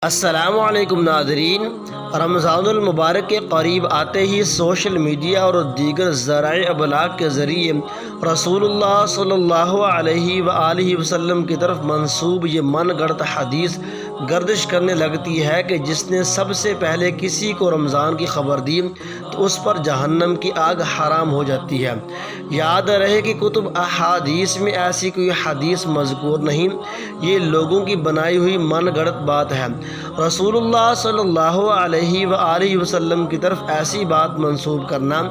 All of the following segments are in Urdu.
السلام علیکم ناظرین، رمضان المبارک کے قریب آتے ہی سوشل میڈیا اور دیگر ذرائع ابلاغ کے ذریعے رسول اللہ صلی اللہ علیہ وآلہ وسلم کی طرف منسوب یہ من گڑت حدیث گردش کرنے لگتی ہے کہ جس نے سب سے پہلے کسی کو رمضان کی خبر دی تو اس پر جہنم کی آگ حرام ہو جاتی ہے۔ یاد رہے کہ کتب احادیث میں ایسی کوئی حدیث مذکور نہیں، یہ لوگوں کی بنائی ہوئی من گڑت بات ہے۔ رسول اللہ صلی اللہ علیہ وآلہ وسلم کی طرف ایسی بات منسوب کرنا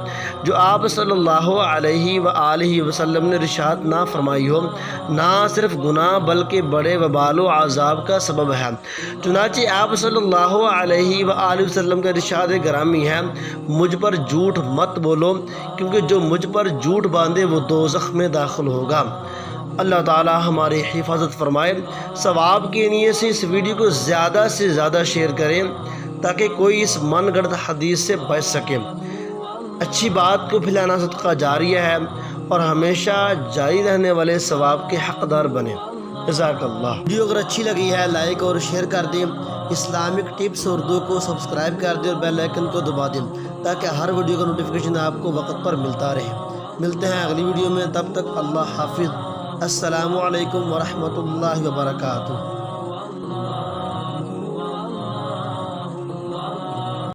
جو آپ صلی اللہ علیہ وآلہ وسلم نے ارشاد نہ فرمائی ہو، نہ صرف گناہ بلکہ بڑے وبال و عذاب کا سبب ہے۔ چنانچہ آپ صلی اللہ علیہ وآلہ وسلم کا ارشاد گرامی ہے، مجھ پر جھوٹ مت بولو کیونکہ جو مجھ پر جھوٹ باندھے وہ دوزخ میں داخل ہوگا۔ اللہ تعالی ہماری حفاظت فرمائے۔ ثواب کی نیت سے اس ویڈیو کو زیادہ سے زیادہ شیئر کریں تاکہ کوئی اس من گڑت حدیث سے بچ سکے۔ اچھی بات کو پھیلانا صدقہ جاریہ ہے اور ہمیشہ جاری رہنے والے ثواب کے حقدار بنے۔ جزاک اللہ۔ ویڈیو اگر اچھی لگی ہے لائک اور شیئر کر دیں، اسلامک ٹپس اردو کو سبسکرائب کر دیں اور بیل آئیکن کو دبا دیں تاکہ ہر ویڈیو کا نوٹیفیکیشن آپ کو وقت پر ملتا رہے۔ ملتے ہیں اگلی ویڈیو میں، تب تک اللہ حافظ۔ السلام علیکم ورحمۃ اللہ وبرکاتہ۔